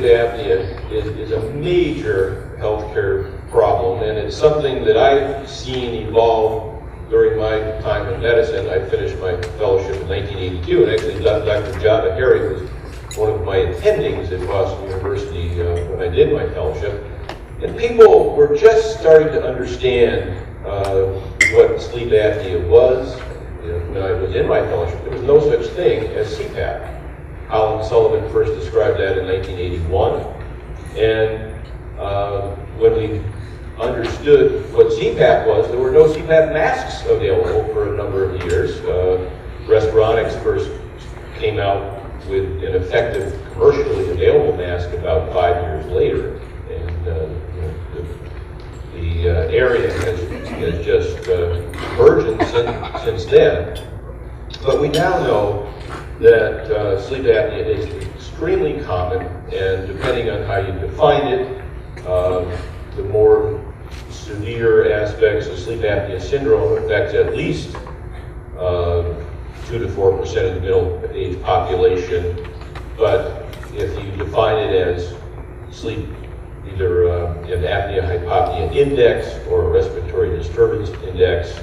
sleep apnea is a major healthcare problem, and it's something that I've seen evolve during my time in medicine. I finished my fellowship in 1982, and actually Dr. Java Harry was one of my attendings at Boston University when I did my fellowship. And people were just starting to understand what sleep apnea was. When I was in my fellowship, there was no such thing as CPAP. Alan Sullivan first described that in 1981. And when we understood what CPAP was, there were no CPAP masks available for a number of years. Respironics first came out with an effective commercially available mask about 5 years later. And the area has just burgeoned since then. But we now know that sleep apnea is extremely common, and depending on how you define it, the more severe aspects of sleep apnea syndrome affects at least 2 to 4% of the middle-aged population. But if you define it as sleep, either an apnea-hypopnea index or a respiratory disturbance index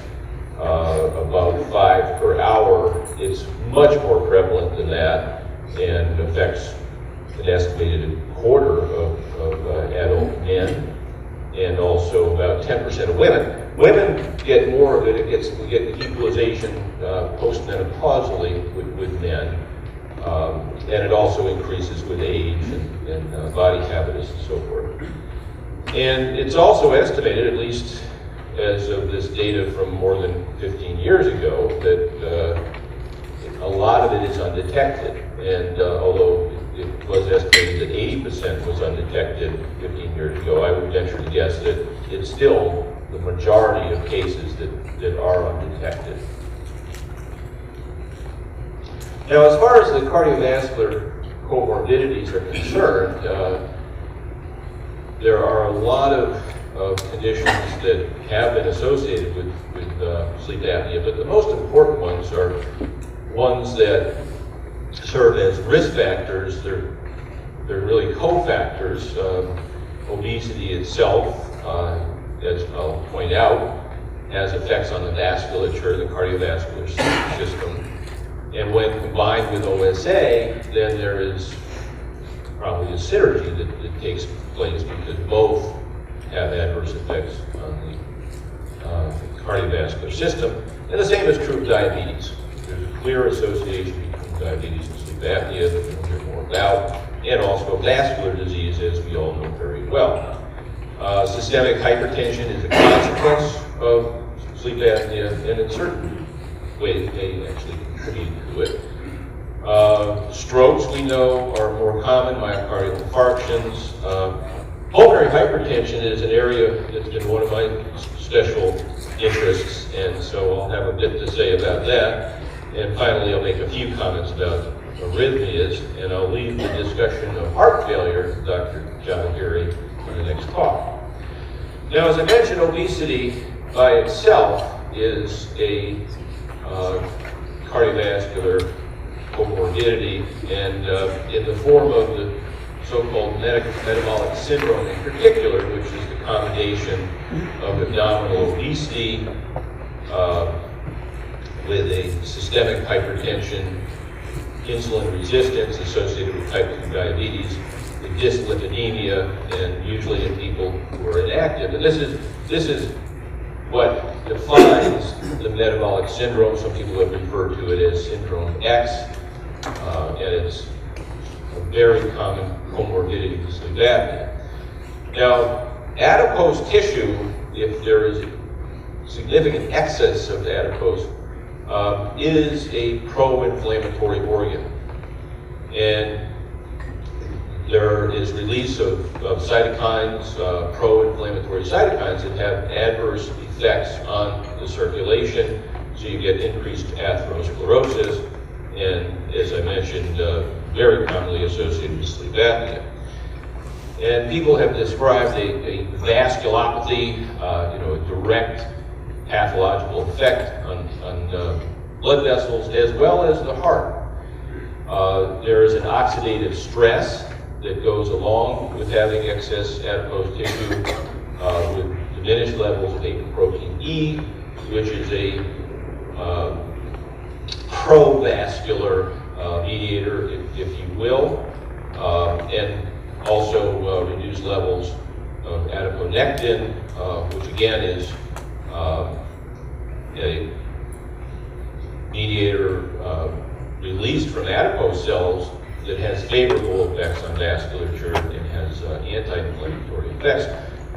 above 5 per hour, it's much more prevalent than that and affects an estimated quarter of adult men, and also about 10% of women. Women get more of it. We get equalization postmenopausally with men, and it also increases with age and body habitus and so forth. And it's also estimated, at least as of this data from more than 15 years ago, that a lot of it is undetected. And although it was estimated that 80% was undetected 15 years ago, I would venture to guess that it's still the majority of cases that are undetected. Now, as far as the cardiovascular comorbidities are concerned, there are a lot of conditions that have been associated with sleep apnea, but the most important ones are ones that serve as risk factors. They're really cofactors. Obesity itself, as I'll point out, has effects on the vasculature, the cardiovascular system. And when combined with OSA, then there is probably a synergy that takes place, because both have adverse effects on the cardiovascular system. And the same is true of diabetes. There's a clear association between diabetes and sleep apnea that we'll hear more about, and also vascular disease, as we all know very well. Systemic hypertension is a consequence of sleep apnea, and in certain ways may actually contribute to it. Strokes, we know, are more common, myocardial infarctions. Pulmonary hypertension is an area that's been one of my special interests, and so I'll have a bit to say about that. And finally, I'll make a few comments about arrhythmias, and I'll leave the discussion of heart failure to Dr. Javahiri for the next talk. Now, as I mentioned, obesity by itself is a cardiovascular comorbidity, and in the form of the so-called metabolic syndrome in particular, which is the combination of abdominal obesity with a systemic hypertension, insulin resistance associated with type 2 diabetes, the dyslipidemia, and usually in people who are inactive. And this is what defines the metabolic syndrome. Some people have referred to it as Syndrome X, and it's a very common comorbidity with sleep apnea. Now, adipose tissue, if there is significant excess of adipose, is a pro-inflammatory organ. And there is release of cytokines, pro-inflammatory cytokines that have adverse effects on the circulation, so you get increased atherosclerosis, and as I mentioned, very commonly associated with sleep apnea. And people have described a vasculopathy, a direct pathological effect on blood vessels as well as the heart. There is an oxidative stress that goes along with having excess adipose tissue with diminished levels of apoprotein E, which is a provascular mediator, if you will, and also reduced levels of adiponectin, which again is a mediator released from adipose cells that has favorable effects on vasculature and has anti-inflammatory effects,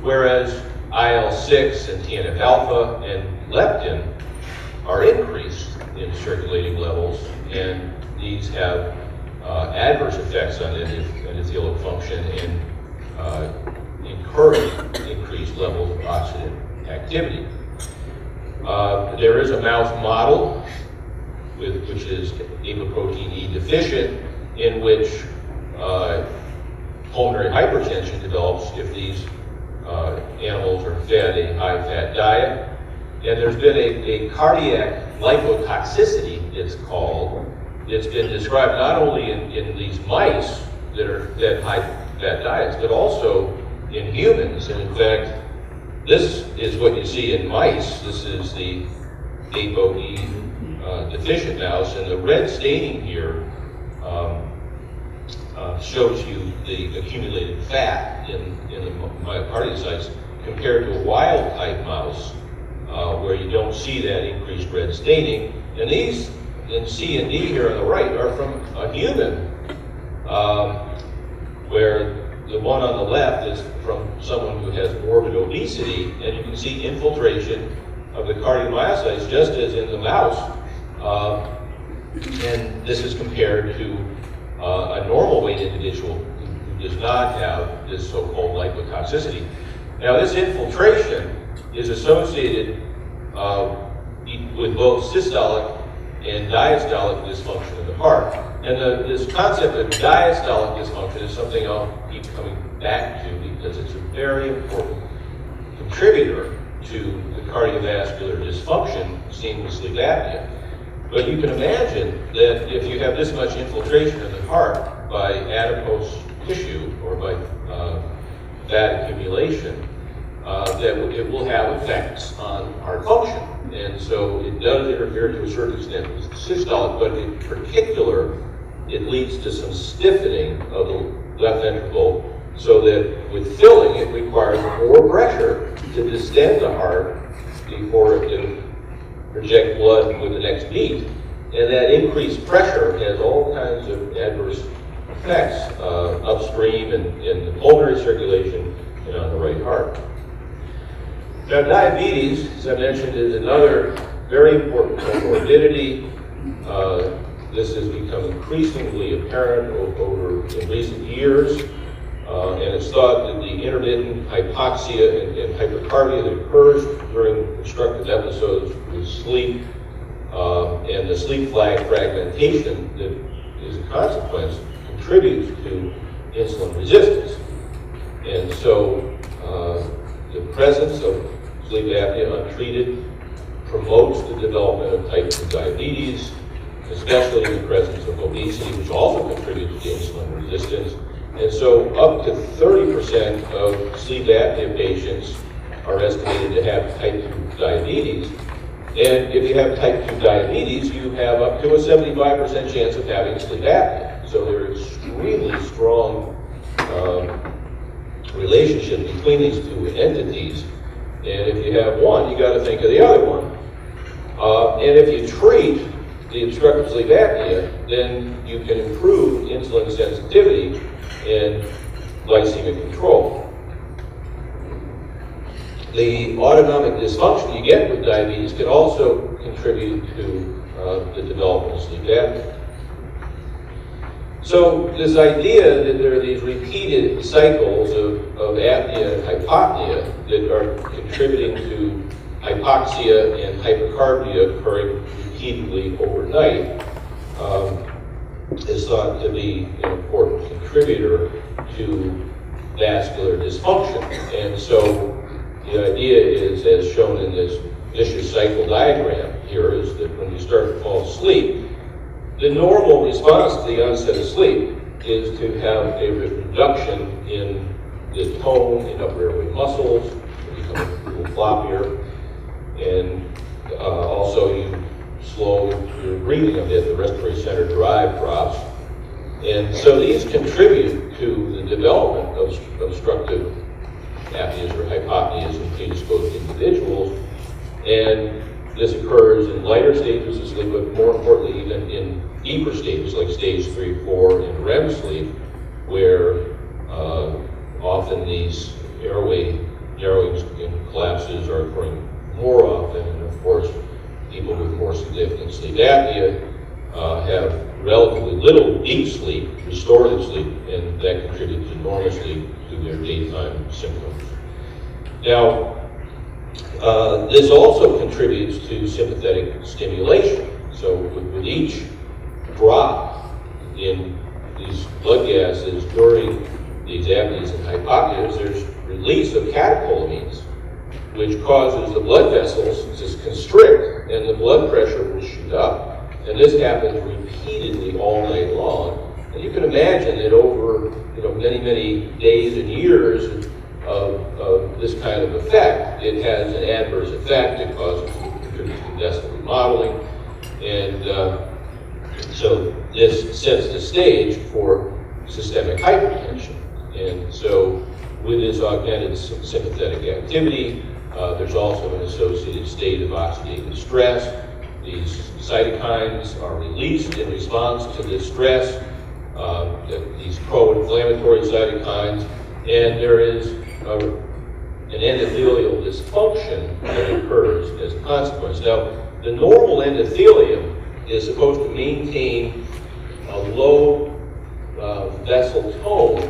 whereas IL-6 and TNF-alpha and leptin are increased in circulating levels, and these have adverse effects on endothelial function and encourage increased levels of oxidative activity. There is a mouse model which is apoprotein E deficient, in which pulmonary hypertension develops if these animals are fed a high-fat diet. And there's been a cardiac lipotoxicity, it's called. It's been described not only in these mice that are fed high-fat diets, but also in humans. And in fact, this is what you see in mice. This is the ApoE deficient mouse, and the red staining here shows you the accumulated fat in the myocardiocytes compared to a wild-type mouse, where you don't see that increased red staining. And these, in C and D here on the right, are from a human, where the one on the left is from someone who has morbid obesity, and you can see infiltration of the cardiomyocytes just as in the mouse. And this is compared to a normal weight individual who does not have this so-called lipotoxicity. Now, this infiltration is associated with both systolic and diastolic dysfunction of the heart. And this concept of diastolic dysfunction is something I'll keep coming back to because it's a very important contributor to the cardiovascular dysfunction seen with sleep apnea. But you can imagine that if you have this much infiltration of the heart by adipose tissue or by fat accumulation, that it will have effects on heart function. And so it does interfere to a certain extent with systolic, but in particular, it leads to some stiffening of the left ventricle, so that with filling, it requires more pressure to distend the heart before it can reject blood with the next beat. And that increased pressure has all kinds of adverse effects upstream in the pulmonary circulation and on the right heart. Now, diabetes, as I mentioned, is another very important comorbidity. This has become increasingly apparent in recent years, and it's thought that the intermittent hypoxia and hypercarbia that occurs during obstructive episodes with sleep and the sleep fragmentation that is a consequence contributes to insulin resistance. And so the presence of sleep apnea untreated promotes the development of type 2 diabetes, especially in the presence of obesity, which also contributes to insulin resistance. And so up to 30% of sleep apnea patients are estimated to have type 2 diabetes. And if you have type 2 diabetes, you have up to a 75% chance of having sleep apnea. So there are extremely strong relationship between these two entities. And if you have one, you got to think of the other one. And if you treat the obstructive sleep apnea, then you can improve insulin sensitivity and glycemic control. The autonomic dysfunction you get with diabetes can also contribute to the development of sleep apnea. So this idea that there are these repeated cycles of apnea and hypopnea that are contributing to hypoxia and hypercarbia occurring repeatedly overnight is thought to be an important contributor to vascular dysfunction. And so the idea is, as shown in this vicious cycle diagram here, is that when you start to fall asleep, the normal response to the onset of sleep is to have a reduction in the tone in upper airway muscles, they become a little floppier, and also you slow your breathing a bit, the respiratory center drive drops. And so these contribute to the development of obstructive apneas or hypopneas in predisposed individuals. And this occurs in lighter stages of sleep, but more importantly, even in deeper stages like stage 3, 4 in REM sleep, where often these airway narrowings and collapses are occurring more often. And of course, people with more significant sleep apnea have relatively little deep sleep, restorative sleep, and that contributes enormously to their daytime symptoms. Now, this also contributes to sympathetic stimulation. So with each drop in these blood gases during these apneas and hypopneas, there's release of catecholamines, which causes the blood vessels to constrict and the blood pressure will shoot up. And this happens repeatedly all night long. And you can imagine that over many, many days and years of this kind of effect, it has an adverse effect. It contributes to vessel remodeling. And so this sets the stage for systemic hypertension. And so with this augmented sympathetic activity, there's also an associated state of oxidative stress. These cytokines are released in response to this stress, these pro-inflammatory cytokines, and there is an endothelial dysfunction that occurs as a consequence. Now, the normal endothelium is supposed to maintain a low vessel tone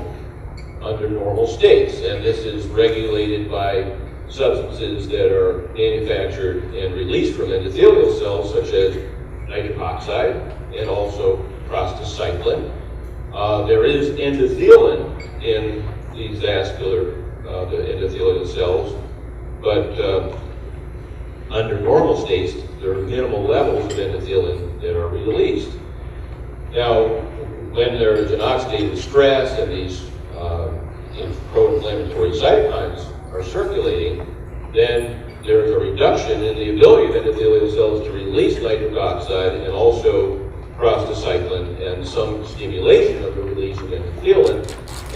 under normal states, and this is regulated by substances that are manufactured and released from endothelial cells, such as nitric oxide and also prostacyclin. There is endothelin in these vascular, the endothelial cells, but under normal states, there are minimal levels of endothelin that are released. Now, when there is an oxidative stress and these pro-inflammatory cytokines are circulating, then there is a reduction in the ability of endothelial cells to release nitric oxide and also prostacyclin, and some stimulation of the release of endothelin.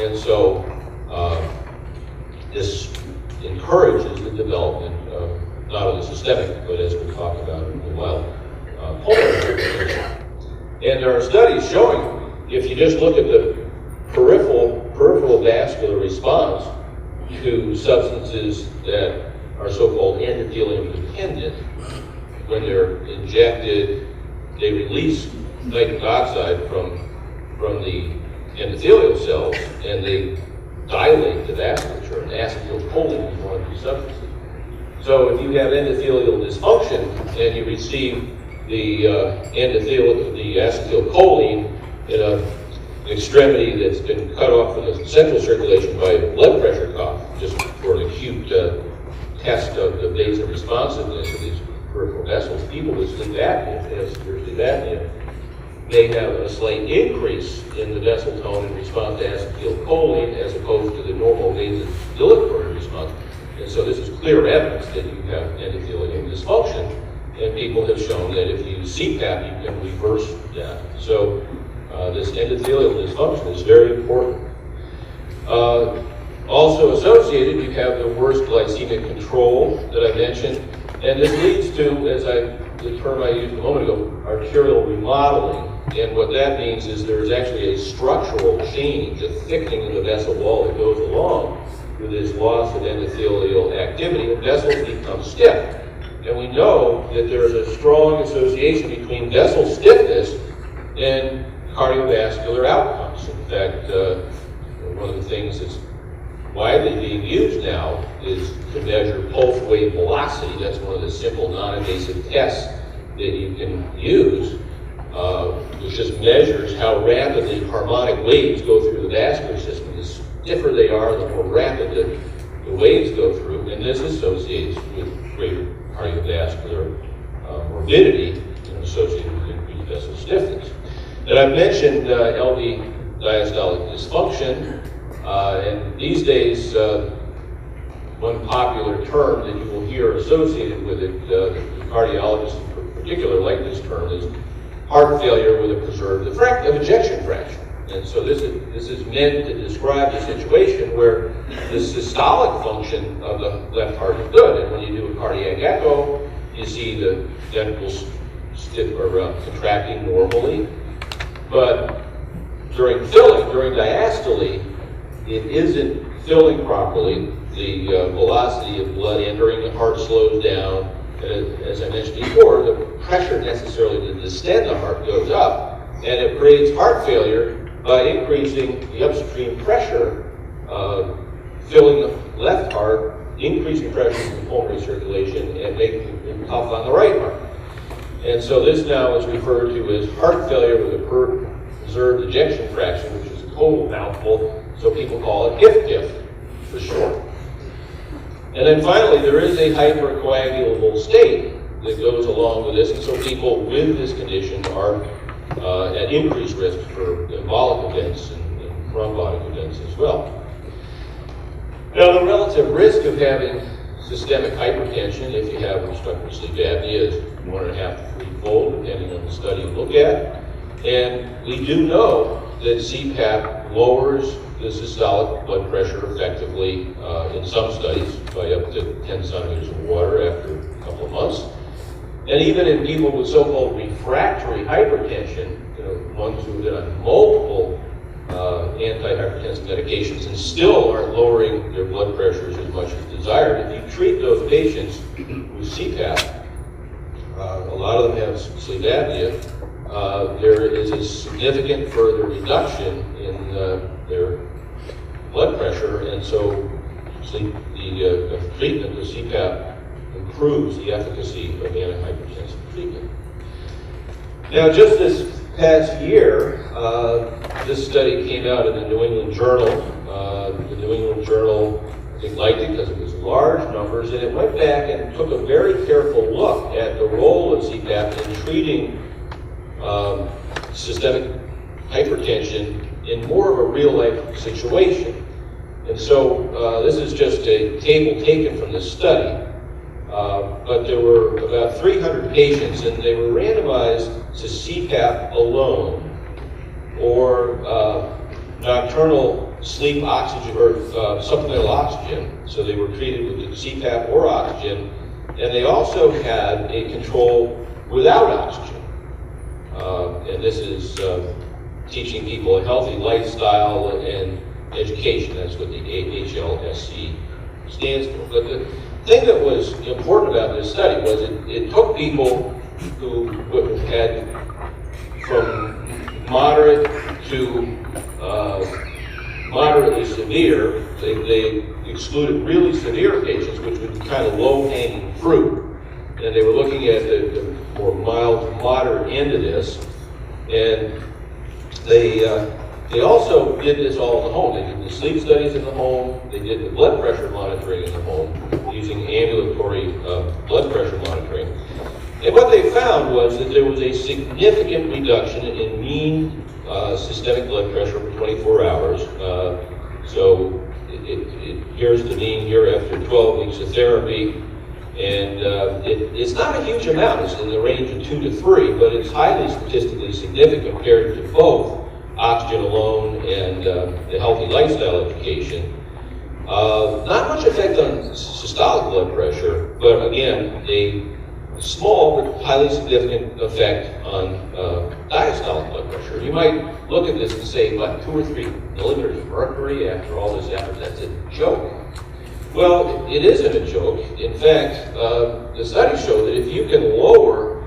And so this encourages the development of not only systemic, but as we'll talk about in a while, pulmonary hypertension. And there are studies showing, if you just look at the peripheral vascular response to substances that are so-called endothelium dependent, when they're injected, they release nitric oxide from the endothelial cells and they dilate the vasculature, and acetylcholine is one of these substances. So if you have endothelial dysfunction and you receive the acetylcholine in an extremity that's been cut off from the central circulation by a blood pressure cuff, just for an acute test of the vasal responsiveness of these peripheral vessels, people with sleep apnea, as severe sleep apnea, may have a slight increase in the vessel tone in response to acetylcholine as opposed to the normal vasodilatory response. And so this is clear evidence that you have endothelium dysfunction, and people have shown that if you use CPAP, you can reverse that. So this endothelial dysfunction is very important. Also associated, you have the worst glycemic control that I mentioned, and this leads to, the term I used a moment ago, arterial remodeling. And what that means is there's actually a structural change, a thickening of the vessel wall that goes along with this loss of endothelial activity, and vessels become stiff. And we know that there's a strong association between vessel stiffness and cardiovascular outcomes. In fact, one of the things that's widely being used now is to measure pulse wave velocity. That's one of the simple non-invasive tests that you can use, which just measures how rapidly harmonic waves go through the vascular system. The stiffer they are, the more rapid the waves go through, and this associates with greater cardiovascular morbidity associated with increased vessel stiffness. And I've mentioned LV diastolic dysfunction. And these days, one popular term that you will hear associated with it, the cardiologists in particular like this term, is heart failure with a preserved ejection fraction. And so this is meant to describe a situation where the systolic function of the left heart is good. And when you do a cardiac echo, you see the ventricles contracting normally. But during diastole, it isn't filling properly. The velocity of blood entering the heart slows down. As I mentioned before, the pressure necessarily to distend the heart goes up, and it creates heart failure by increasing the upstream pressure, filling the left heart, increasing pressure in the pulmonary circulation, and making it tough on the right heart. And so this now is referred to as heart failure with a preserved ejection fraction, which is a total mouthful, so people call it HIF for short. And then finally, there is a hypercoagulable state that goes along with this, and so people with this condition are at increased risk for embolic events and thrombotic events as well. Now, the relative risk of having systemic hypertension, if you have obstructive sleep apnea, is 1.5 to 3-fold, depending on the study you look at. And we do know that CPAP lowers the systolic blood pressure effectively in some studies by up to 10 centimeters of water after a couple of months. And even in people with so-called refractory hypertension, ones who have been on multiple antihypertensive medications and still aren't lowering their blood pressures as much as desired, if you treat those patients with CPAP, a lot of them have sleep apnea, there is a significant further reduction in their blood pressure, and so the treatment with CPAP improves the efficacy of antihypertensive treatment. Now, just this past year, this study came out in the New England Journal. The New England Journal, I think, liked it because it was large numbers, and it went back and took a very careful look at the role of CPAP in treating systemic hypertension in more of a real-life situation. And so this is just a table taken from this study. But there were about 300 patients, and they were randomized to CPAP alone or nocturnal sleep oxygen or supplemental oxygen. So they were treated with CPAP or oxygen, and they also had a control without oxygen. And this is teaching people a healthy lifestyle and education. That's what the HLSC stands for. But the thing that was important about this study was it took people who had from moderate to moderately severe. They excluded really severe patients, which would be kind of low-hanging fruit. And they were looking at the more mild to moderate end of this. And they also did this all in the home. They did the sleep studies in the home. They did the blood pressure monitoring in the home using ambulatory blood pressure monitoring. And what they found was that there was a significant reduction in mean systemic blood pressure for 24 hours. So here's the mean here after 12 weeks of therapy. And it's not a huge amount. It's in the range of 2 to 3, but it's highly statistically significant compared to both oxygen alone and the healthy lifestyle education. Not much effect on systolic blood pressure, but again, a small but highly significant effect on diastolic blood pressure. You might look at this and say, what, 2 or 3 millimeters of mercury after all this effort? That's a joke. Well, it isn't a joke. In fact, the studies show that if you can lower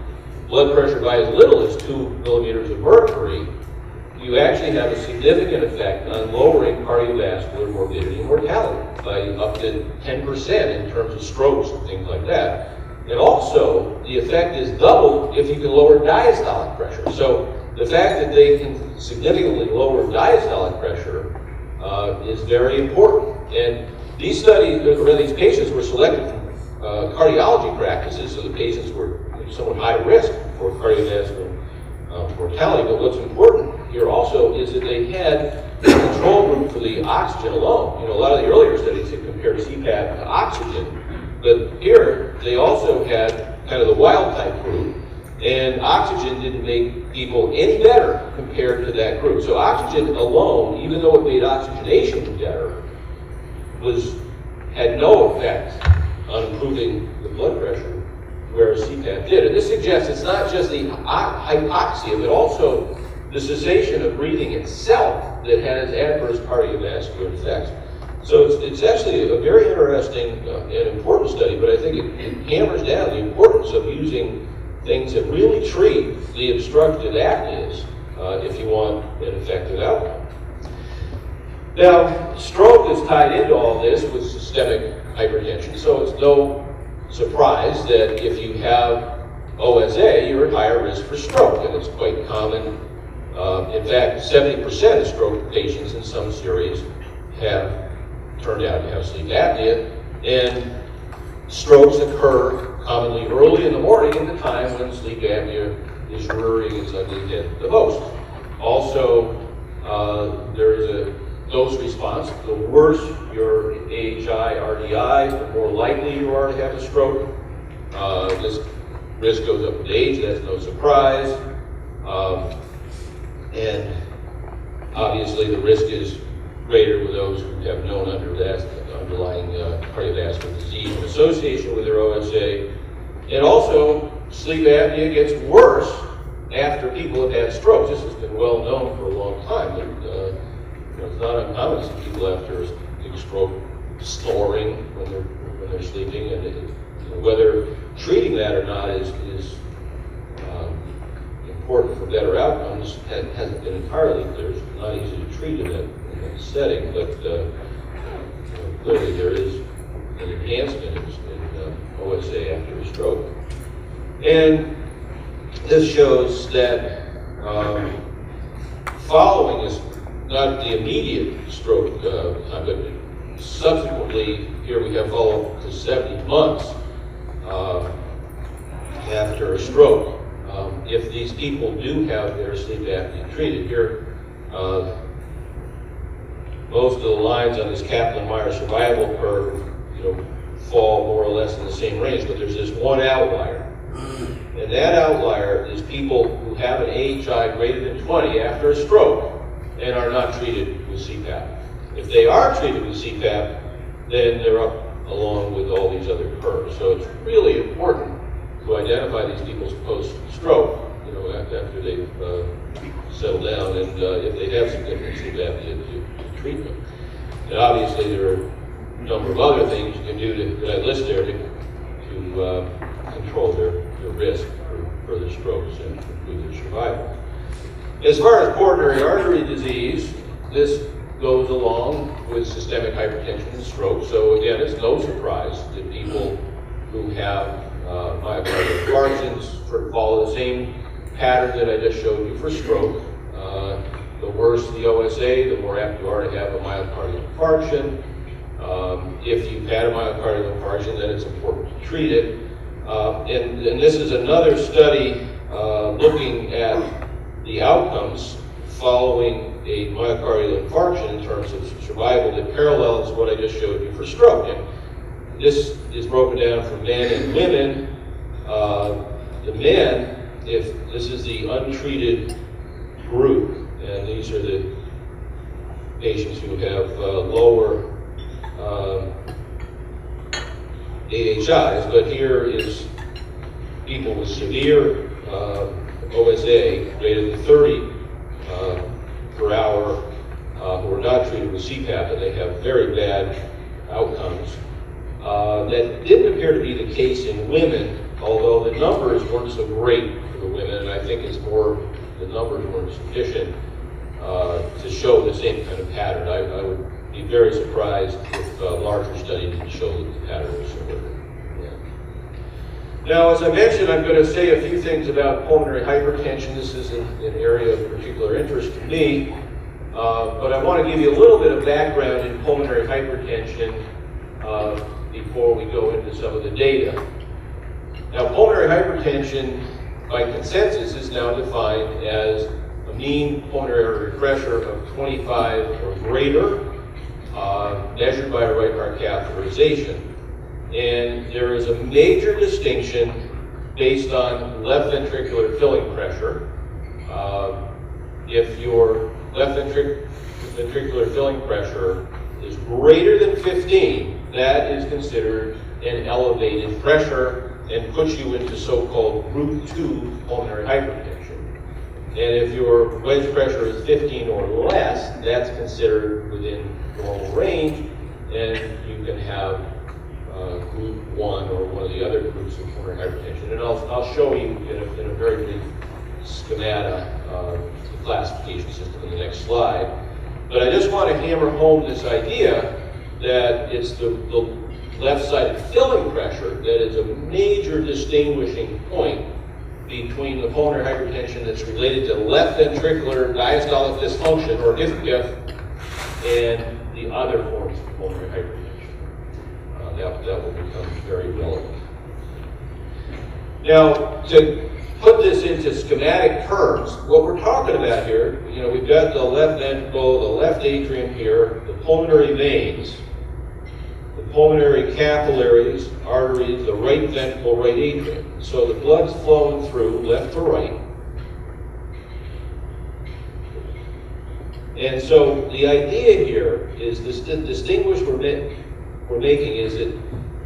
blood pressure by as little as 2 millimeters of mercury, you actually have a significant effect on lowering cardiovascular morbidity and mortality by up to 10% in terms of strokes and things like that. And also, the effect is doubled if you can lower diastolic pressure. So the fact that they can significantly lower diastolic pressure is very important. And these studies, or these patients were selected from cardiology practices, so the patients were somewhat high risk for cardiovascular mortality. But what's important here also is that they had a control group for the oxygen alone. A lot of the earlier studies had compared CPAP to oxygen, but here they also had kind of the wild type group, and oxygen didn't make people any better compared to that group. So oxygen alone, even though it made oxygenation better, had no effect on improving the blood pressure, whereas CPAP did. And this suggests it's not just the hypoxia, but also the cessation of breathing itself that has adverse cardiovascular effects. So it's actually a very interesting and important study, but I think it hammers down the importance of using things that really treat the obstructive apneas if you want an effective outcome. Now, stroke is tied into all this with systemic hypertension, so it's no surprise that if you have OSA, you're at higher risk for stroke, and it's quite common. In fact, 70% of stroke patients in some series have turned out to have sleep apnea, and strokes occur commonly early in the morning at the time when sleep apnea is rearing its ugly head the most. Also, there is a dose response. The worse your AHI, RDI, the more likely you are to have a stroke. This risk goes up with age, that's no surprise. And obviously the risk is greater with those who have known underlying cardiovascular disease in association with their OSA. And also, sleep apnea gets worse after people have had strokes. This has been well known for a long time. It's not uncommon to see people after a big stroke snoring when they're sleeping, and whether treating that or not is important for better outcomes hasn't been entirely clear. It's not easy to treat in that setting, but clearly there is an enhancement in OSA after a stroke. And this shows that following is not the immediate stroke time, but subsequently, here we have follow-up to 70 months after a stroke. If these people do have their sleep apnea treated, here most of the lines on this Kaplan-Meier survival curve, fall more or less in the same range, but there's this one outlier. And that outlier is people who have an AHI greater than 20 after a stroke and are not treated with CPAP. If they are treated with CPAP, then they're up along with all these other curves. So it's really important to identify these people post-stroke, after they've settled down, and if they have significant sleep apnea, to treat them. And obviously there are a number of other things you can do that I list there to control their risk for further strokes and improve their survival. As far as coronary artery disease, this goes along with systemic hypertension and stroke. So again, it's no surprise that people who have myocardial infarctions follow the same pattern that I just showed you for stroke. The worse the OSA, the more apt you are to have a myocardial infarction. If you've had a myocardial infarction, then it's important to treat it. And this is another study looking at the outcomes following a myocardial infarction in terms of survival that parallels what I just showed you for stroke. And this is broken down for men and women. The men, if this is the untreated group, and these are the patients who have lower AHIs, but here is people with severe OSA greater than 30 per hour who are not treated with CPAP, and they have very bad outcomes. That didn't appear to be the case in women, although the numbers weren't so great for the women, and I think it's more the numbers weren't sufficient to show the same kind of pattern. I would be very surprised if a larger study didn't show that the pattern was similar. Yeah. Now, as I mentioned, I'm going to say a few things about pulmonary hypertension. This is an area of particular interest to me, but I want to give you a little bit of background in pulmonary hypertension before we go into some of the data. Now, pulmonary hypertension, by consensus, is now defined as a mean pulmonary artery pressure of 25 or greater, measured by a right heart catheterization. And there is a major distinction based on left ventricular filling pressure. If your left ventricular filling pressure is greater than 15, that is considered an elevated pressure and puts you into so-called group 2 pulmonary hypertension. And if your wedge pressure is 15 or less, that's considered within normal range, and you can have group 1 or one of the other groups of pulmonary hypertension. And I'll show you in a very brief schemata the classification system in the next slide. But I just want to hammer home this idea that it's the left-sided filling pressure that is a major distinguishing point between the pulmonary hypertension that's related to left ventricular diastolic dysfunction, or HIF-PIF, and the other forms of pulmonary hypertension. That will become very relevant. Now, to put this into schematic terms, what we're talking about here, we've got the left ventricle, the left atrium here, the pulmonary veins, the pulmonary capillaries, arteries, the right ventricle, right atrium. So the blood's flowing through left to right. And so the idea here is this distinguish we're making is that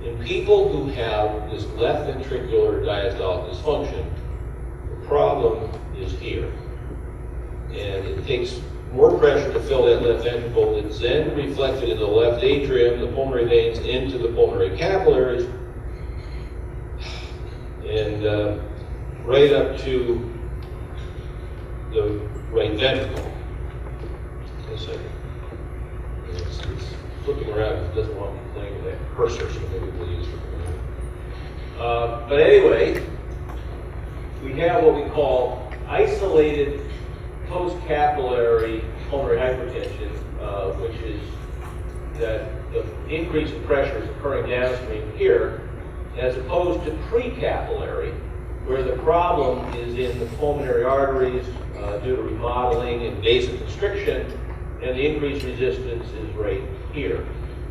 in people who have this left ventricular diastolic dysfunction, the problem is here. And it takes more pressure to fill that left ventricle. It's then reflected in the left atrium, the pulmonary veins, into the pulmonary capillaries, and right up to the right ventricle. It's flipping around because it doesn't want to play with that cursor, so maybe we'll use it. But anyway, we have what we call isolated post-capillary pulmonary hypertension, which is that the increase in pressure is occurring downstream here, as opposed to pre-capillary, where the problem is in the pulmonary arteries due to remodeling and vasoconstriction, and the increased resistance is right here.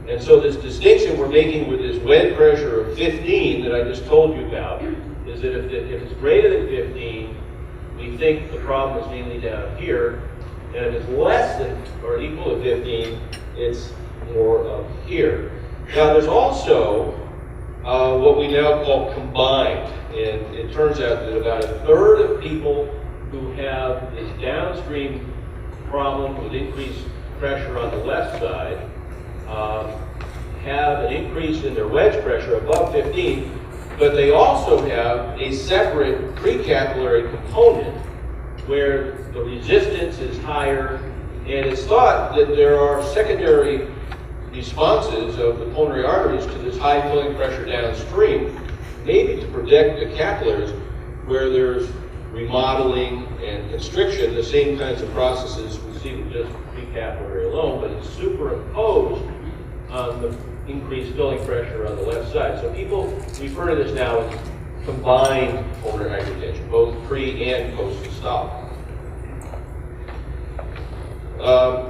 And so this distinction we're making with this wedge pressure of 15 that I just told you about is that if it's greater than 15, we think the problem is mainly down here, and if it's less than or equal to 15, it's more up here. Now there's also what we now call combined, and it turns out that about a third of people who have this downstream problem with increased pressure on the left side have an increase in their wedge pressure above 15, but they also have a separate precapillary component where the resistance is higher, and it's thought that there are secondary responses of the pulmonary arteries to this high filling pressure downstream, maybe to protect the capillaries where there's remodeling and constriction, the same kinds of processes we see with just precapillary alone, but it's superimposed on the increased filling pressure on the left side. So people refer to this now as combined pulmonary hypertension, both pre and post-systolic.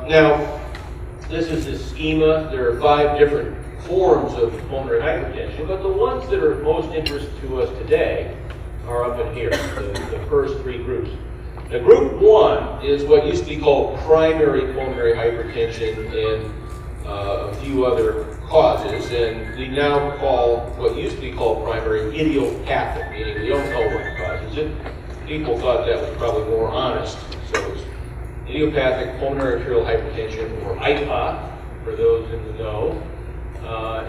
Now, this is the schema. There are 5 different forms of pulmonary hypertension, but the ones that are of most interest to us today are up in here, the first 3 groups. Now, group 1 is what used to be called primary pulmonary hypertension and a few other causes, and we now call what used to be called primary idiopathic, meaning we don't know what causes it. People thought that was probably more honest, so it's idiopathic pulmonary arterial hypertension, or IPA, for those in the know,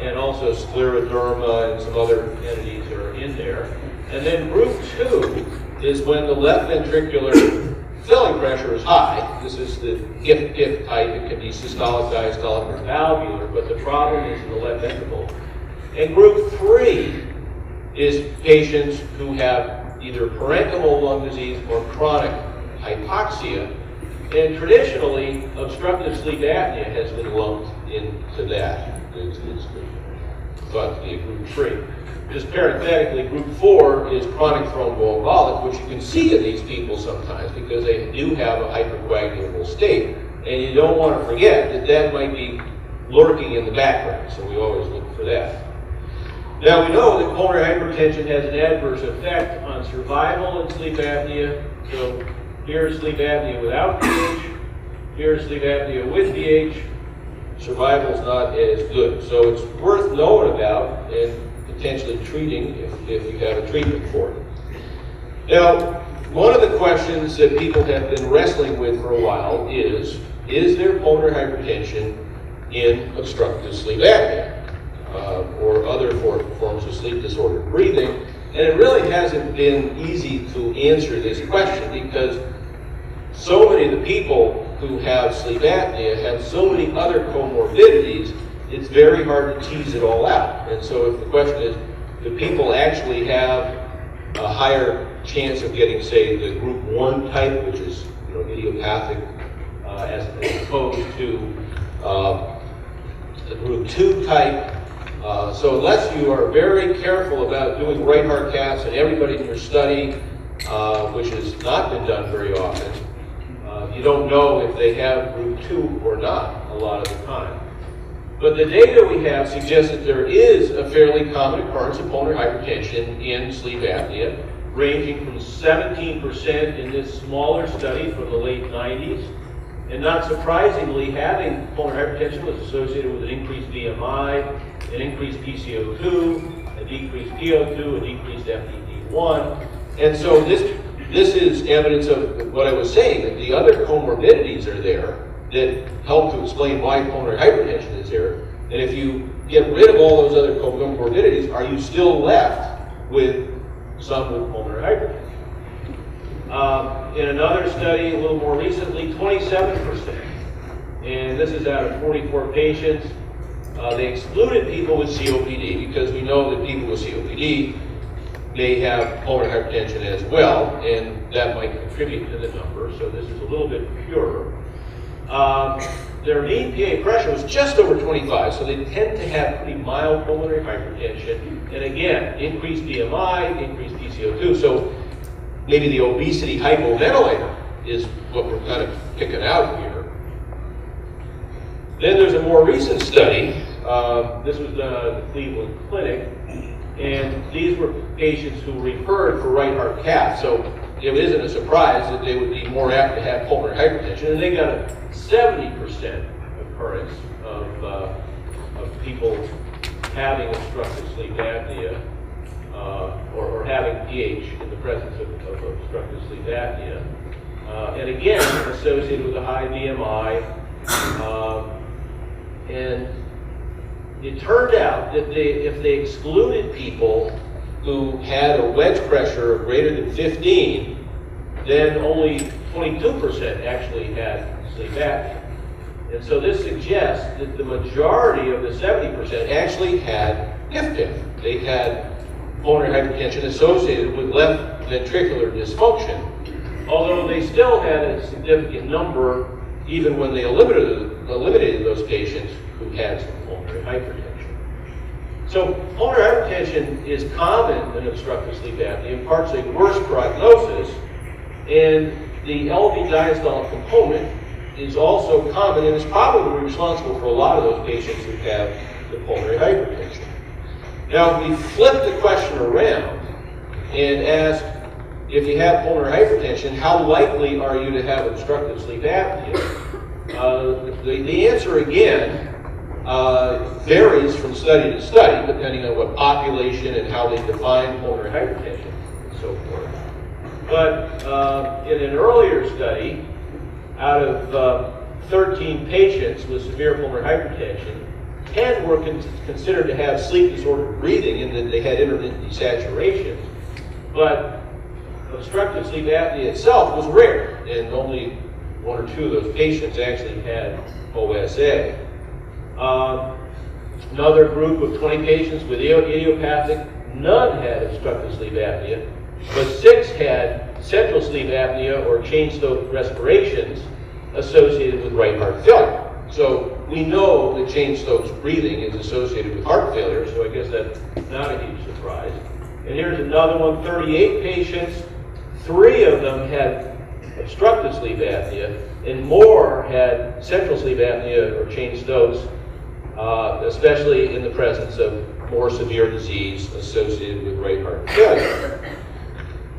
and also scleroderma and some other entities are in there. And then group 2 is when the left ventricular filling pressure is high. This is the HIF-PIF type. It can be systolic, diastolic, or valvular, but the problem is in the left ventricle. And group 3 is patients who have either parenchymal lung disease or chronic hypoxia. And traditionally, obstructive sleep apnea has been lumped into that. thought to be a group 3. Just parenthetically, group 4 is chronic thromboembolic, which you can see in these people sometimes because they do have a hypercoagulable state. And you don't want to forget that that might be lurking in the background, so we always look for that. Now we know that pulmonary hypertension has an adverse effect on survival in sleep apnea. So here's sleep apnea without PH, here's sleep apnea with PH. Survival is not as good. So it's worth knowing about and potentially treating if you have a treatment for it. Now, one of the questions that people have been wrestling with for a while is there pulmonary hypertension in obstructive sleep apnea or other forms of sleep disordered breathing? And it really hasn't been easy to answer this question because so many of the people who have sleep apnea have so many other comorbidities, it's very hard to tease it all out. And so if the question is, do people actually have a higher chance of getting, say, the group 1 type, which is idiopathic, as opposed to the group 2 type? So unless you are very careful about doing right heart caths, and everybody in your study, which has not been done very often, you don't know if they have group 2 or not a lot of the time. But the data we have suggests that there is a fairly common occurrence of pulmonary hypertension in sleep apnea, ranging from 17% in this smaller study from the late 90s. And not surprisingly, having pulmonary hypertension was associated with an increased BMI, an increased PCO2, a decreased PO2, a decreased FEV1. And so this is evidence of what I was saying, that the other comorbidities are there that help to explain why pulmonary hypertension is there. And if you get rid of all those other comorbidities, are you still left with some with pulmonary hypertension? In another study, a little more recently, 27%. And this is out of 44 patients. They excluded people with COPD because we know that people with COPD may have pulmonary hypertension as well, and that might contribute to the number. So this is a little bit purer. Their mean PA pressure was just over 25, so they tend to have pretty mild pulmonary hypertension. And again, increased BMI, increased PCO2. So maybe the obesity hypoventilator is what we're kind of picking out here. Then there's a more recent study. This was done at the Cleveland Clinic. And these were patients who were referred for right heart cath. So it isn't a surprise that they would be more apt to have pulmonary hypertension. And they got a 70% occurrence of people having obstructive sleep apnea or having PH in the presence of obstructive sleep apnea. And again, associated with a high BMI. And it turned out that if they excluded people who had a wedge pressure of greater than 15, then only 22% actually had sleep apnea. And so this suggests that the majority of the 70% actually had HIF-PIF. They had pulmonary hypertension associated with left ventricular dysfunction, although they still had a significant number even when they eliminated those patients who had some pulmonary hypertension. So pulmonary hypertension is common in obstructive sleep apnea, imparts a worse prognosis, and the LV diastolic component is also common and is probably responsible for a lot of those patients who have the pulmonary hypertension. Now, we flip the question around and ask, if you have pulmonary hypertension, how likely are you to have obstructive sleep apnea? The answer, again, varies from study to study, depending on what population and how they define pulmonary hypertension and so forth. But in an earlier study, out of 13 patients with severe pulmonary hypertension, 10 were considered to have sleep disordered breathing in that they had intermittent desaturations, but obstructive sleep apnea itself was rare, and only 1 or 2 of those patients actually had OSA. Another group of 20 patients with idiopathic, none had obstructive sleep apnea, but 6 had central sleep apnea or chain-stoked respirations associated with right heart failure. So we know that Cheyne-Stokes breathing is associated with heart failure, so I guess that's not a huge surprise. And here's another one, 38 patients. 3 of them had obstructive sleep apnea, and more had central sleep apnea or Cheyne-Stokes, especially in the presence of more severe disease associated with right heart failure.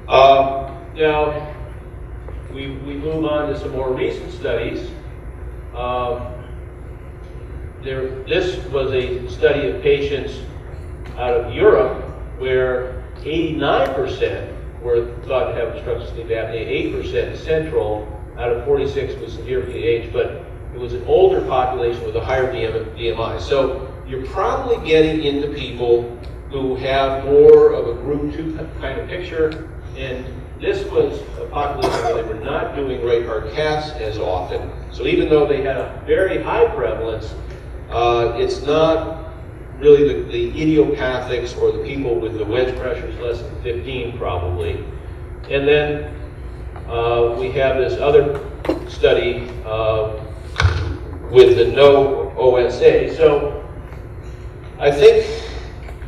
Now, we move on to some more recent studies. This was a study of patients out of Europe where 89% were thought to have obstructive sleep apnea, 8% central out of 46 with severe PH, but it was an older population with a higher BMI. So you're probably getting into people who have more of a group 2 kind of picture, and this was a population where they were not doing right heart caths as often. So even though they had a very high prevalence, it's not really the idiopathics or the people with the wedge pressures less than 15 probably. And then we have this other study with the no OSA. So I think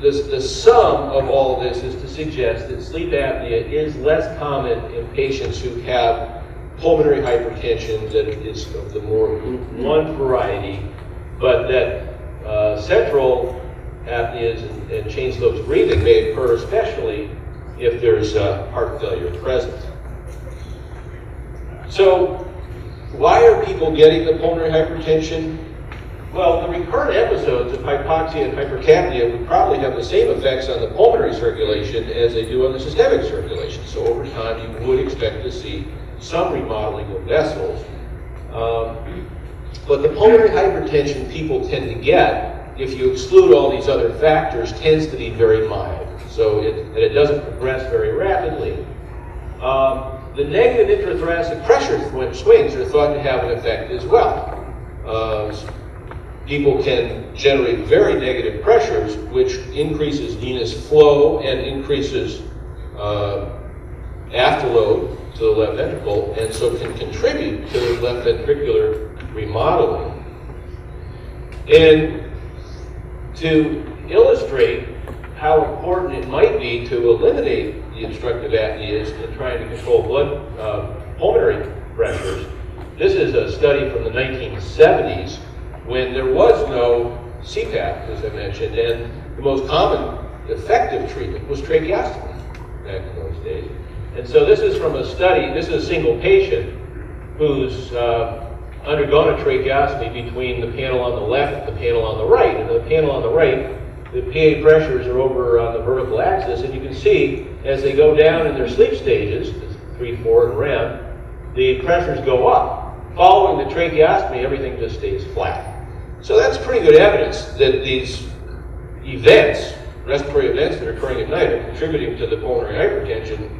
the sum of all of this is to suggest that sleep apnea is less common in patients who have pulmonary hypertension that is of the more group 1 variety, but that central apneas and Cheyne-Stokes breathing may occur, especially if there's heart failure present. So why are people getting the pulmonary hypertension? Well, the recurrent episodes of hypoxia and hypercapnia would probably have the same effects on the pulmonary circulation as they do on the systemic circulation. So over time, you would expect to see some remodeling of vessels. But the pulmonary hypertension people tend to get, if you exclude all these other factors, tends to be very mild. So it doesn't progress very rapidly. The negative intrathoracic pressure swings are thought to have an effect as well. People can generate very negative pressures, which increases venous flow and increases afterload to the left ventricle, and so can contribute to the left ventricular remodeling. And to illustrate how important it might be to eliminate the obstructive apneas in trying to control pulmonary pressures, this is a study from the 1970s when there was no CPAP, as I mentioned, and the most common effective treatment was tracheostomy back in those days. And so this is from a study, this is a single patient who's undergone a tracheostomy between the panel on the left and the panel on the right. And the panel on the right, the PA pressures are over on the vertical axis, and you can see as they go down in their sleep stages, 3, 4, and REM, the pressures go up. Following the tracheostomy, everything just stays flat. So that's pretty good evidence that these events, respiratory events that are occurring at night, are contributing to the pulmonary hypertension,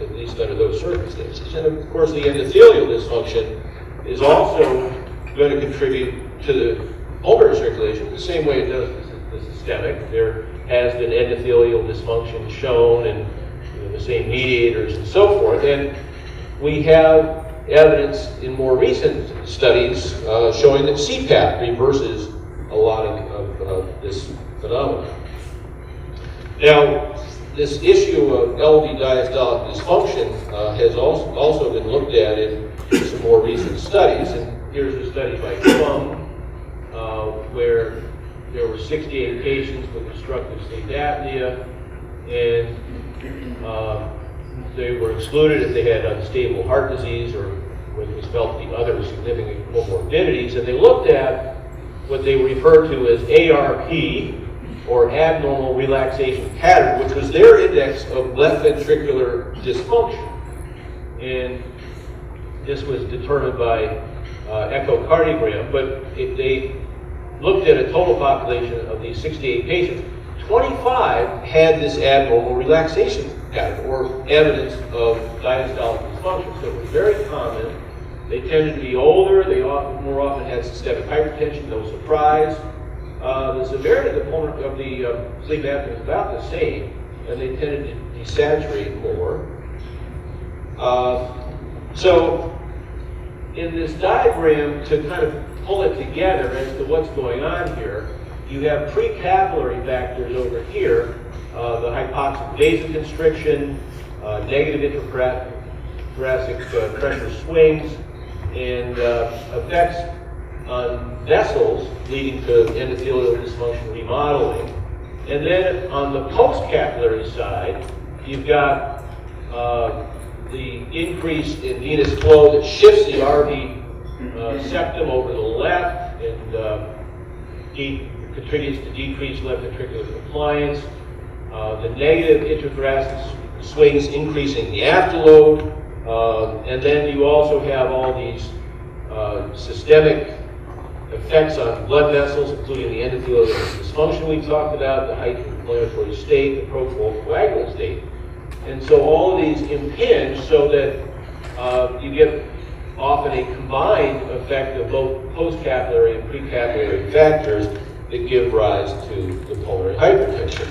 at least under those circumstances. And of course, the endothelial dysfunction is also going to contribute to the pulmonary circulation the same way it does the systemic. There has been endothelial dysfunction shown, and the same mediators and so forth. And we have evidence in more recent studies showing that CPAP reverses a lot of this phenomenon. Now, this issue of LV diastolic dysfunction has also been looked at in some more recent studies. And here's a study by Plum where there were 68 patients with obstructive sleep apnea, and they were excluded if they had unstable heart disease or what was felt to be other significant comorbidities. And they looked at what they referred to as ARP, or abnormal relaxation pattern, which was their index of left ventricular dysfunction. And this was determined by echocardiogram, but they looked at a total population of these 68 patients. 25 had this abnormal relaxation pattern, or evidence of diastolic dysfunction. So it was very common. They tended to be older. They more often had systemic hypertension, no surprise. The severity of the sleep apnea was about the same, and they tended to desaturate more. So in this diagram, to kind of pull it together as to what's going on here, you have precapillary factors over here, the hypoxic vasoconstriction, negative intrathoracic pressure swings, and effects on vessels leading to endothelial dysfunction remodeling. And then on the postcapillary side, you've got the increase in venous flow that shifts the RV septum over to the left and contributes to decreased left ventricular compliance. The negative intrathoracic swings increasing the afterload. And then you also have all these systemic effects on blood vessels, including the endothelial dysfunction we talked about, the heightened inflammatory state, the procoagulant state. And so all of these impinge so that you get often a combined effect of both postcapillary and precapillary factors that give rise to the pulmonary hypertension.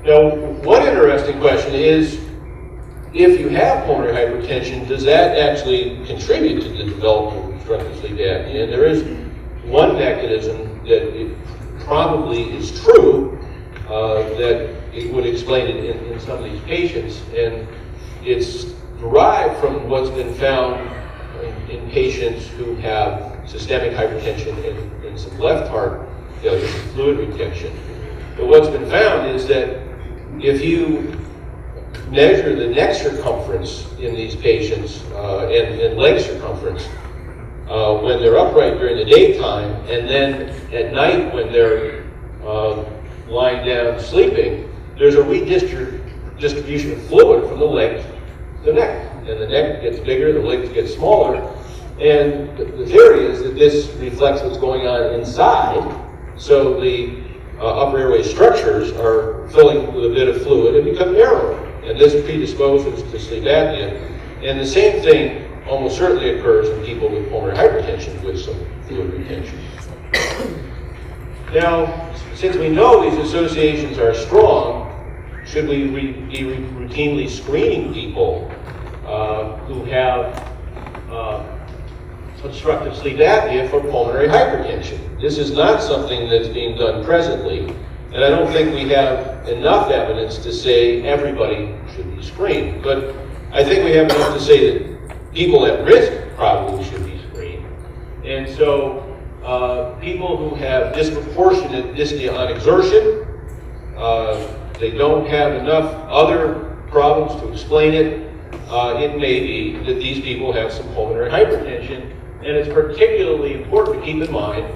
Now, one interesting question is, if you have pulmonary hypertension, does that actually contribute to the development of obstructive sleep apnea? And there is one mechanism that it probably is true that it would explain it in some of these patients, and it's derived from what's been found in patients who have systemic hypertension and some left heart failure, fluid retention. But what's been found is that if you measure the neck circumference in these patients and leg circumference when they're upright during the daytime, and then at night when they're lying down sleeping, there's a redistribution of fluid from the leg to the neck. And the neck gets bigger, the legs get smaller. And the theory is that this reflects what's going on inside. So the upper airway structures are filling with a bit of fluid and become narrower. And this predisposes to sleep apnea. And the same thing almost certainly occurs in people with pulmonary hypertension with some fluid retention. Now, since we know these associations are strong, should we be routinely screening people who have obstructive sleep apnea for pulmonary hypertension? This is not something that's being done presently, and I don't think we have enough evidence to say everybody should be screened. But I think we have enough to say that people at risk probably should be screened. And so people who have disproportionate dyspnea on exertion, they don't have enough other problems to explain it, it may be that these people have some pulmonary hypertension. And it's particularly important to keep in mind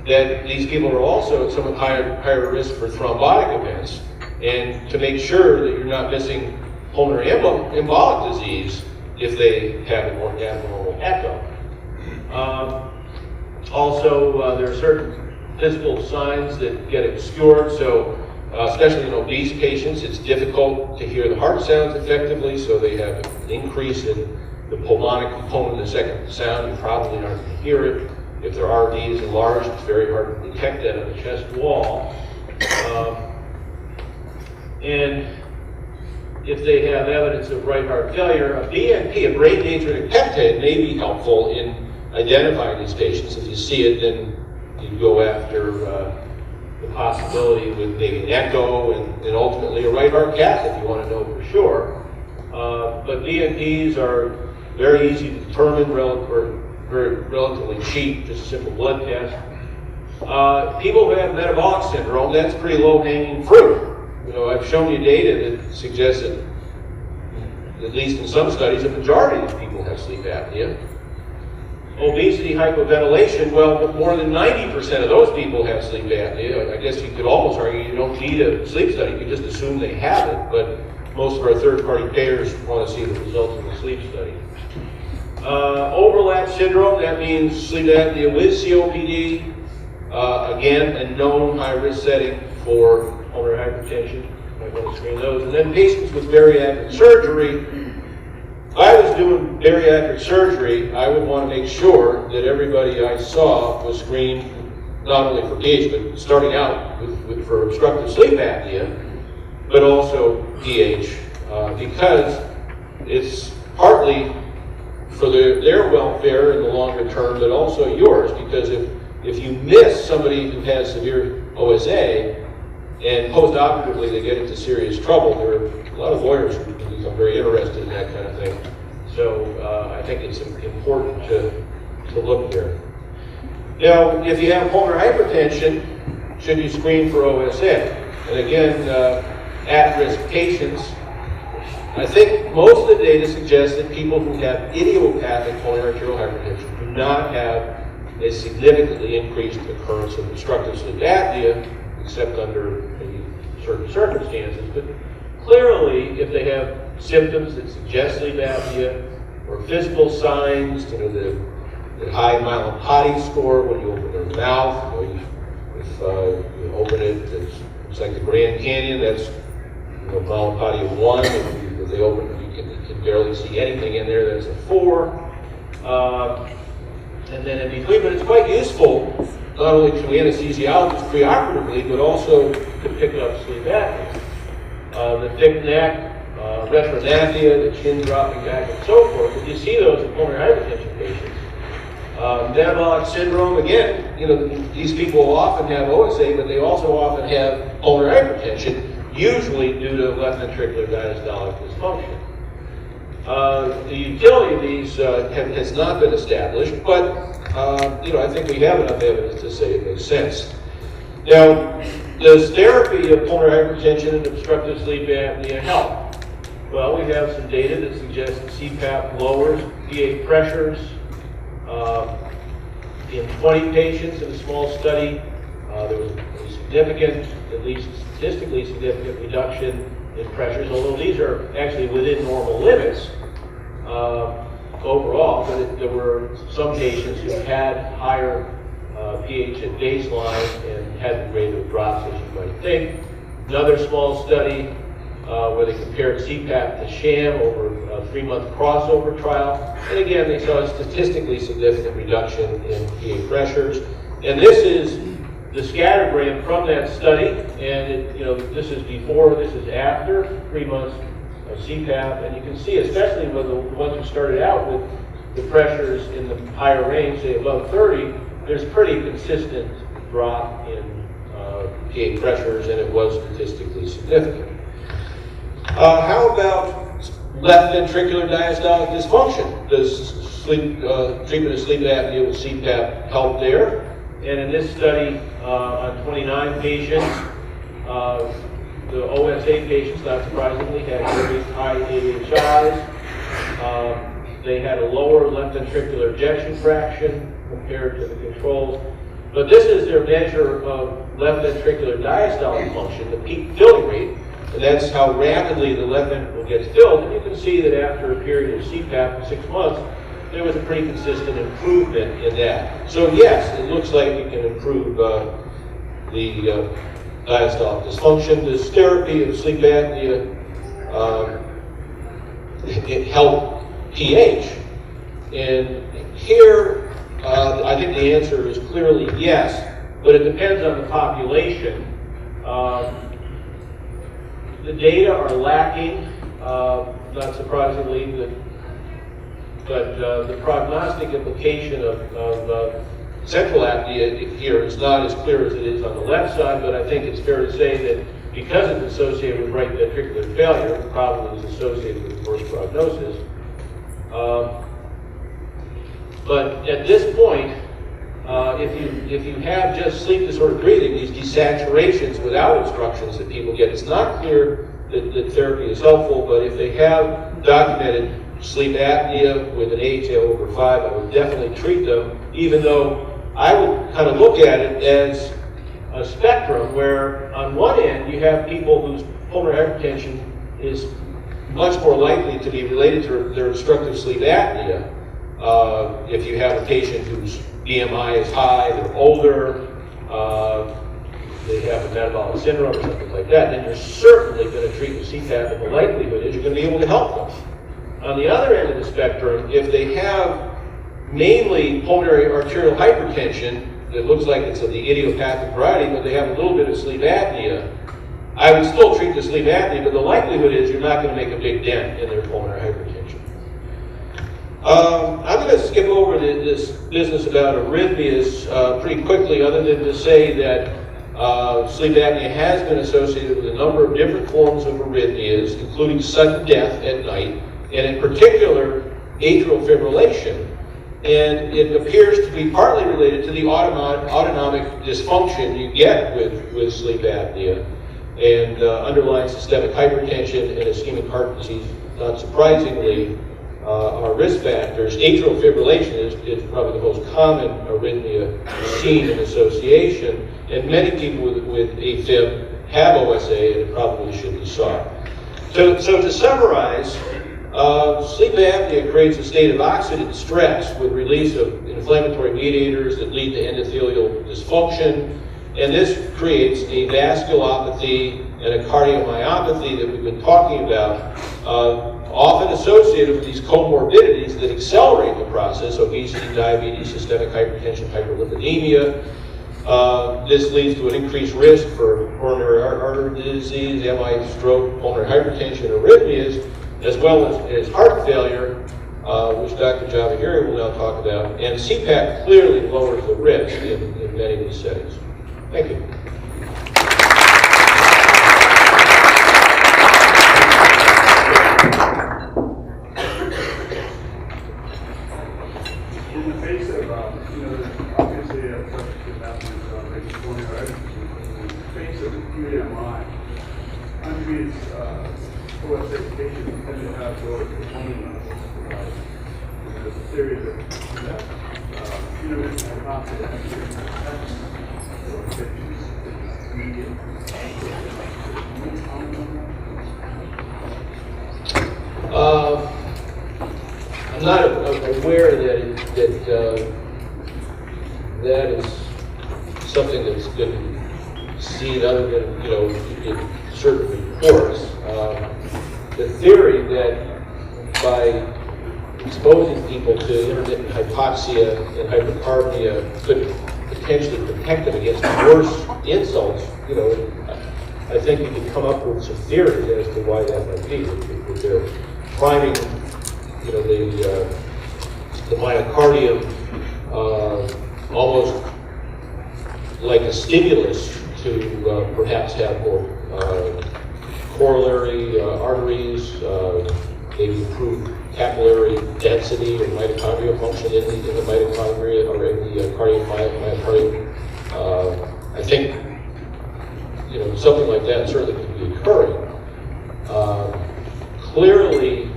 that these people are also at somewhat higher risk for thrombotic events, and to make sure that you're not missing pulmonary embolic disease if they have an abnormal echo. Also, there are certain physical signs that get obscured. So especially in obese patients, it's difficult to hear the heart sounds effectively, so they have an increase in the pulmonic component of the second sound. You probably aren't going to hear it. If their RV is enlarged, it's very hard to detect that on the chest wall. And if they have evidence of right heart failure, a BNP, a brain natriuretic peptide, may be helpful in identifying these patients. If you see it, then you go after the possibility with maybe an echo and ultimately a right heart cath if you want to know for sure. But BNPs are very easy to determine, relatively cheap, just a simple blood test. People who have metabolic syndrome, that's pretty low-hanging fruit. You know, I've shown you data that suggests that, at least in some studies, a majority of these people have sleep apnea. Obesity, hypoventilation, well, more than 90% of those people have sleep apnea. I guess you could almost argue you don't need a sleep study, you could just assume they have it, but most of our third-party payers want to see the results of the sleep study. Overlap syndrome, that means sleep apnea with COPD. Again, a known high-risk setting for pulmonary hypertension. I might want to screen those. And then patients with bariatric surgery. If I was doing bariatric surgery, I would want to make sure that everybody I saw was screened not only for PH, but starting out for obstructive sleep apnea, but also PH, because it's partly for their welfare in the longer term, but also yours, because if you miss somebody who has severe OSA and post-operatively they get into serious trouble, there are a lot of lawyers who become very interested in that kind of thing. So I think it's important to look there. Now, if you have pulmonary hypertension, should you screen for OSA? And again, at-risk patients, I think most of the data suggests that people who have idiopathic pulmonary arterial hypertension do not have a significantly increased occurrence of obstructive sleep apnea, except under maybe certain circumstances. But clearly, if they have symptoms that suggest sleep apnea or physical signs, the high Mallampati score when you open their mouth, if you open it, it's like the Grand Canyon, that's Mallampati of 1. If they open it, you can barely see anything in there, that's a 4. And then in between, but it's quite useful, not only to anesthesiologists preoperatively, but also to pick up sleep apnea. The thick neck, retrognathia, the chin dropping back, and so forth. If you see those in pulmonary hypertension patients. Metabolic syndrome, again, these people often have OSA, but they also often have pulmonary hypertension, usually due to left ventricular diastolic dysfunction. The utility of these has not been established, but I think we have enough evidence to say it makes sense. Now, does therapy of pulmonary hypertension and obstructive sleep apnea help? Well, we have some data that suggests that CPAP lowers PA pressures. In 20 patients in a small study, there was a significant, at least statistically significant reduction in pressures, although these are actually within normal limits overall, but there were some patients who had higher pH at baseline and had the rate of drops, as you might think. Another small study where they compared CPAP to sham over a 3-month crossover trial. And again, they saw a statistically significant reduction in PA pressures. And this is the scattergram from that study. And this is before, this is after 3 months of CPAP. And you can see, especially with the ones who started out with the pressures in the higher range, say above 30, there's pretty consistent drop in PA pressures, and it was statistically significant. How about left ventricular diastolic dysfunction? Does treatment of sleep apnea with CPAP help there? And in this study on 29 patients, the OSA patients, not surprisingly, had very high AHIs. They had a lower left ventricular ejection fraction compared to the controls. But this is their measure of left ventricular diastolic function, the peak filling rate. And that's how rapidly the left ventricle gets filled. And you can see that after a period of CPAP for 6 months, there was a pretty consistent improvement in that. So yes, it looks like you can improve the diastolic dysfunction. This therapy of sleep apnea, it helped pH. And here, I think the answer is clearly yes, but it depends on the population. The data are lacking, not surprisingly, but the prognostic implication of central apnea here is not as clear as it is on the left side, but I think it's fair to say that because it's associated with right ventricular failure, it probably is associated with worse prognosis. But at this point, if you have just sleep disordered breathing, these desaturations without instructions that people get, it's not clear that therapy is helpful, but if they have documented sleep apnea with an AHI over 5, I would definitely treat them, even though I would kind of look at it as a spectrum where on one end you have people whose pulmonary hypertension is much more likely to be related to their obstructive sleep apnea. If you have a patient whose BMI is high, they're older, they have a metabolic syndrome or something like that, then you're certainly going to treat with CPAP, and the likelihood is you're going to be able to help them. On the other end of the spectrum, if they have mainly pulmonary arterial hypertension, it looks like it's of the idiopathic variety, but they have a little bit of sleep apnea, I would still treat the sleep apnea, but the likelihood is you're not going to make a big dent in their pulmonary hypertension. I'm going to skip over this business about arrhythmias pretty quickly, other than to say that sleep apnea has been associated with a number of different forms of arrhythmias, including sudden death at night, and in particular, atrial fibrillation. And it appears to be partly related to the autonomic dysfunction you get with sleep apnea, and underlying systemic hypertension and ischemic heart disease, not surprisingly, are risk factors. Atrial fibrillation is probably the most common arrhythmia seen in association, and many people with AFib have OSA, and it probably should be sought. So to summarize, sleep apnea creates a state of oxidative stress with release of inflammatory mediators that lead to endothelial dysfunction, and this creates a vasculopathy and a cardiomyopathy that we've been talking about, often associated with these comorbidities that accelerate the process: obesity, diabetes, systemic hypertension, hyperlipidemia. This leads to an increased risk for coronary artery disease, MI, stroke, pulmonary hypertension, arrhythmias, as well as heart failure, which Dr. Javahiri will now talk about. And CPAP clearly lowers the risk in many of these settings. Thank you. In the face of, obviously a substitute apnea rate 20, right? In the face of acute MI, underneath OSA patients tend to have lower troponin levels. There's a theory that intermittent hypoxia actually affects those patients in immediate. I'm not aware that is something that's been seen other than, in certain reports. The theory that by exposing people to intermittent hypoxia and hypercarbia could potentially protect them against worse insults, I think you can come up with some theories as to why that might be. If they're priming, the myocardium almost like a stimulus to perhaps have more corollary arteries, maybe improve capillary density and mitochondrial function in the mitochondria or in the myocardium. I think something like that certainly could be occurring. Clearly,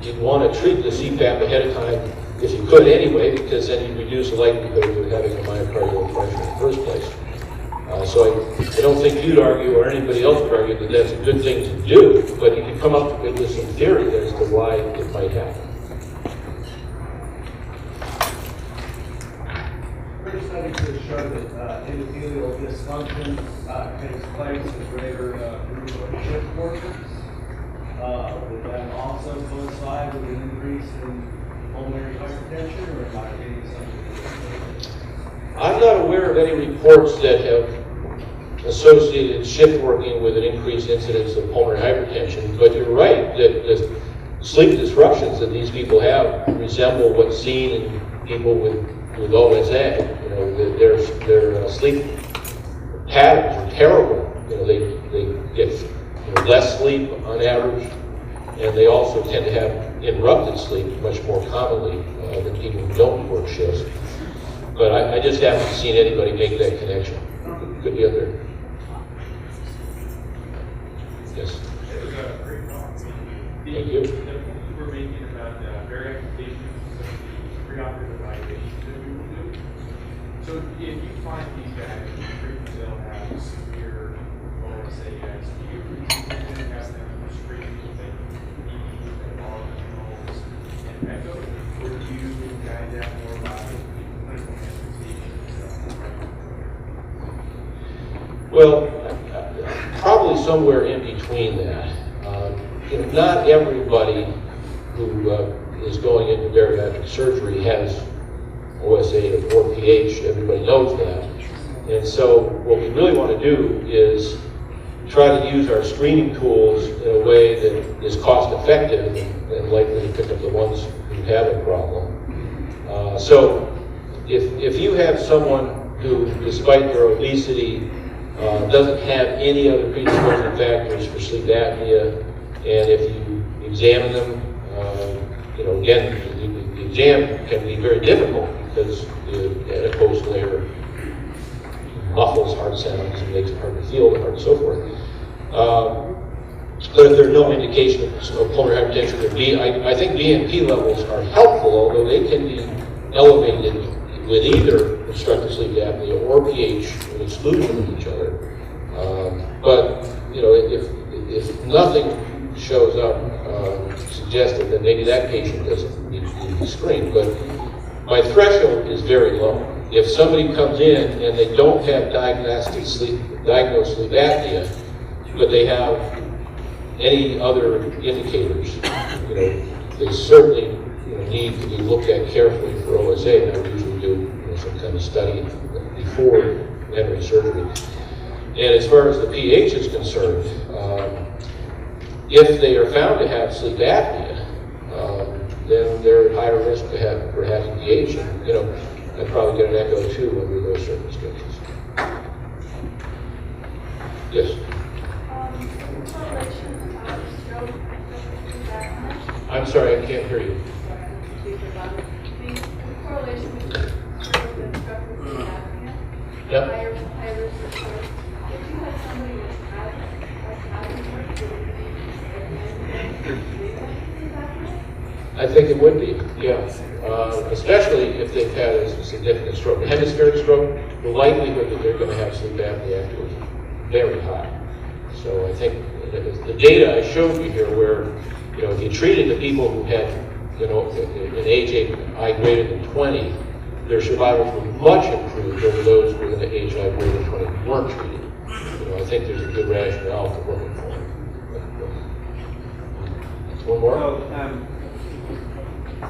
you'd want to treat the CPAP ahead of time if you could anyway, because then you reduce the likelihood of having a myocardial infarction in the first place. So I don't think you'd argue, or anybody else would argue, that that's a good thing to do, but you can come up with some theory as to why it might happen. First studies have shown that endothelial dysfunction takes place in greater group of shift workers. Would that also coincide with an increase in pulmonary hypertension, or am I getting something? I'm not aware of any reports that have associated shift working with an increased incidence of pulmonary hypertension, but you're right that the sleep disruptions that these people have resemble what's seen in people with OSA. Their sleep patterns are terrible. They get less sleep on average, and they also tend to have interrupted sleep much more commonly than people who don't work shifts. But I just haven't seen anybody make that connection. Could be out there. Yes. It was a great talk. Thank you. The point you were making about very applications of the preoperative evaluations that we will do. So if you find these guys, they'll have severe OSA guys, do you routinely have them screened with and all controls and echo, or do you guide that more by clinical manifestations? Well, probably somewhere in between that. Not everybody who is going into bariatric surgery has OSA or pH. Everybody knows that. And so what we really want to do is try to use our screening tools in a way that is cost effective and likely to pick up the ones who have a problem. So if you have someone who, despite their obesity, doesn't have any other predisposing factors for sleep apnea, and if you examine them, again, the exam can be very difficult because the adipose layer muffles heart sounds and makes it hard to feel the heart and so forth. But if there's no indication of pulmonary hypertension, I think BNP levels are helpful, although they can be elevated with either obstructive sleep apnea or pH in exclusion of each other. But if nothing shows up suggested, then maybe that patient doesn't need to be screened. But my threshold is very low. If somebody comes in and they don't have diagnosed sleep apnea, but they have any other indicators, they certainly need to be looked at carefully for OSA, and I usually do some kind of study before entering surgery. And as far as the pH is concerned, if they are found to have sleep apnea, then they're at higher risk for having pH, and I'd probably get an echo too under those circumstances. Yes? I'm sorry, I can't hear you. The correlation between stroke and obstructive sleep apnea. Yep. Higher risk for stroke. If you had somebody with asthma, I think it would be, yeah. Especially if they've had a significant stroke. A hemispheric stroke, the likelihood that they're going to have sleep apnea afterwards is very high. So I think the data I showed you here, where if you treated the people who had an AHI greater than 20, their survival was much improved over those with an AHI greater than 20 who weren't treated. I think there's a good rationale for looking for it. One more? So,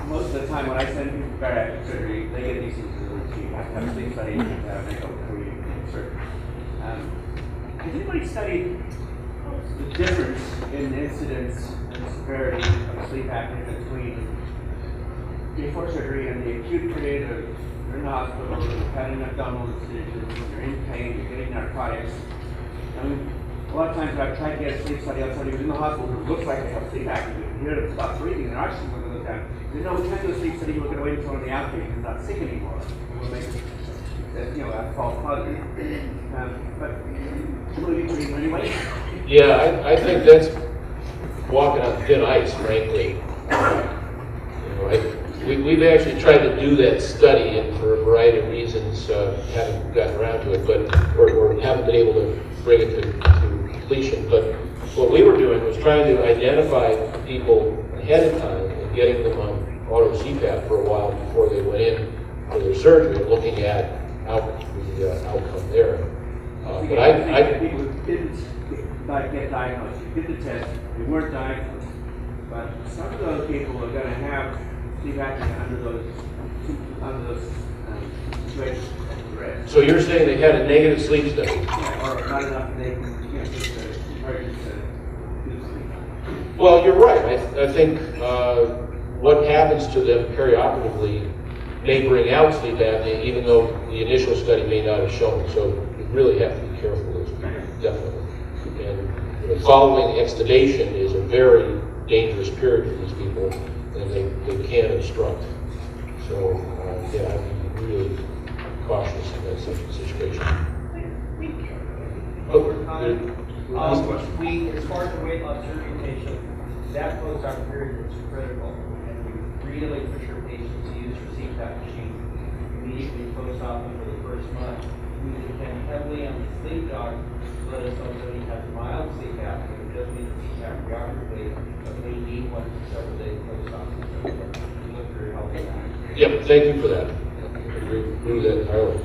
most of the time when I send people for bariatric surgery, they get these things as a routine. I have to sleep studies and make up before you get surgery. Has anybody studied the difference in the incidence and severity of sleep apnea between before surgery and the acute period of you're in the hospital, you're having abdominal incisions, you're in pain, you're getting narcotics? A lot of times when I've tried to get a sleep study, I'll tell you in the hospital who looks like they have sleep apnea, you can hear them stop breathing, and actually when they look down, we can't do a sleep study, we're going to wait until the outpatient is not sick anymore. We'll make a false positive. But will you treat them anyway? Yeah, I think that's walking on thin ice, frankly. We've actually tried to do that study, and for a variety of reasons, haven't gotten around to it, or haven't been able to bring it to completion. But what we were doing was trying to identify people ahead of time and getting them on auto CPAP for a while before they went in for their surgery, and looking at the outcome there. But I people who didn't get diagnosed, you did the test, they weren't diagnosed, but some of those people are going to have sleep apnea under those situations of rest. So you're saying they had a negative sleep study? Yeah, or not enough that they can just emergency to sleep. Well, you're right. I think what happens to them perioperatively may bring out sleep apnea, even though the initial study may not have shown. So you really have to be careful with those people, definitely. And following extubation is a very dangerous period for these people, and they can obstruct. So, yeah, I have to be really cautious in that such a situation. Over time, as far as the weight loss surgery patient, that post-op period is critical, and we really push our patients to use their CPAP machine immediately post-op for the first month. We depend heavily on the sleep doc to let us know that he has mild sleep apnea, but doesn't need a CPAP preoperatively, but may need one for several days post-op. So we look very healthy. Yep, thank you for that. I agree with that entirely.